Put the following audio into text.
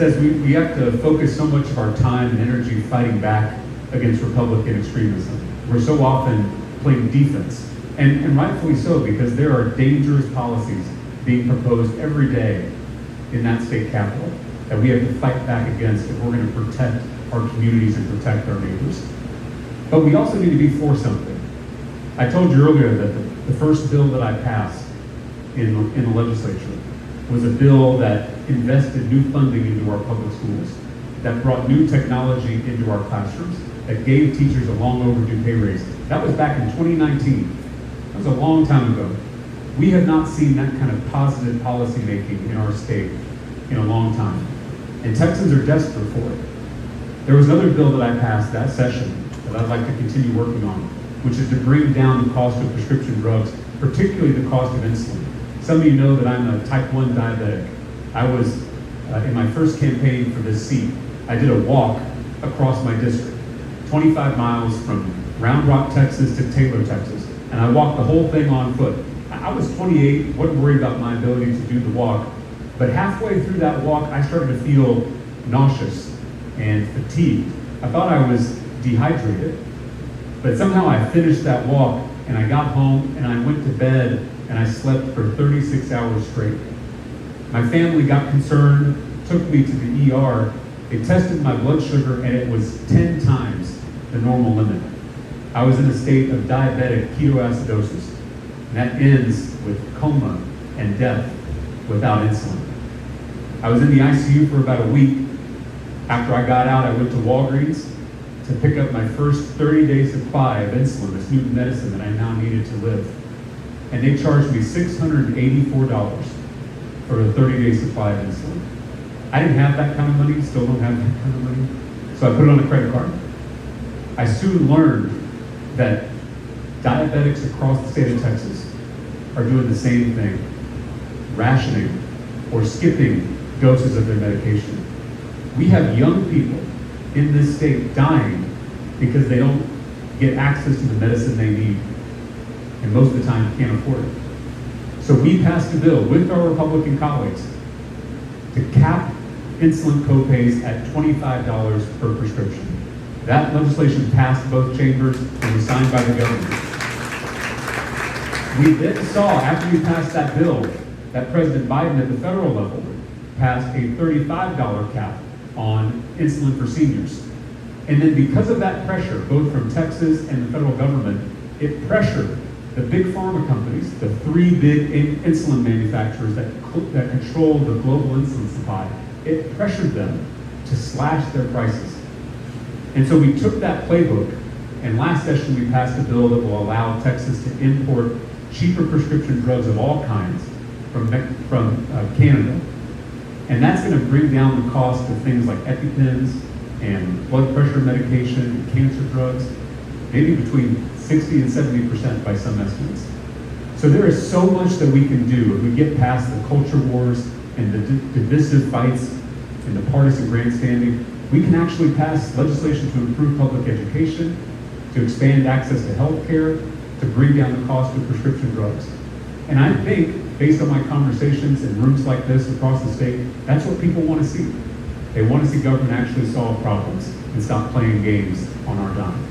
says we have to focus so much of our time and energy fighting back against Republican extremism. We're so often playing defense, and rightfully so, because there are dangerous policies being proposed every day in that state capitol that we have to fight back against if we're going to protect our communities and protect our neighbors. But we also need to be for something. I told you earlier that the first bill that I passed in the legislature was a bill that invested new funding into our public schools, that brought new technology into our classrooms, that gave teachers a long overdue pay raise. That was back in 2019. That was a long time ago. We have not seen that kind of positive policy making in our state in a long time. And Texans are desperate for it. There was another bill that I passed that session that I'd like to continue working on, which is to bring down the cost of prescription drugs, particularly the cost of insulin. Some of you know that I'm a type 1 diabetic. I was, in my first campaign for this seat, I did a walk across my district, 25 miles from Round Rock, Texas to Taylor, Texas. And I walked the whole thing on foot. I was 28, wasn't worried about my ability to do the walk. But halfway through that walk, I started to feel nauseous and fatigued. I thought I was dehydrated. But somehow I finished that walk, and I got home, and I went to bed, and I slept for 36 hours straight. My family got concerned, took me to the ER. They tested my blood sugar, and it was 10 times the normal limit. I was in a state of diabetic ketoacidosis, and that ends with coma and death without insulin. I was in the ICU for about a week. After I got out, I went to Walgreens to pick up my first 30-day supply of insulin, this new medicine that I now needed to live. And they charged me $684 for a 30-day supply of insulin. I didn't have that kind of money, still don't have that kind of money, so I put it on a credit card. I soon learned that diabetics across the state of Texas are doing the same thing, rationing or skipping doses of their medication. We have young people in this state dying because they don't get access to the medicine they need, and most of the time can't afford it. So we passed a bill with our Republican colleagues to cap insulin copays at $25 per prescription. That legislation passed both chambers and was signed by the governor. We then saw, after we passed that bill, that President Biden at the federal level passed a $35 cap on insulin for seniors. And then because of that pressure, both from Texas and the federal government, it pressured the big pharma companies, the three big insulin manufacturers that control the global insulin supply, it pressured them to slash their prices. And so we took that playbook, and last session we passed a bill that will allow Texas to import cheaper prescription drugs of all kinds from Canada. And that's going to bring down the cost of things like EpiPens and blood pressure medication and cancer drugs, maybe between 60 and 70% by some estimates. So there is so much that we can do if we get past the culture wars and the divisive fights and the partisan grandstanding. We can actually pass legislation to improve public education, to expand access to health care, to bring down the cost of prescription drugs. And I think, based on my conversations in rooms like this across the state, that's what people want to see. They want to see government actually solve problems and stop playing games on our dime.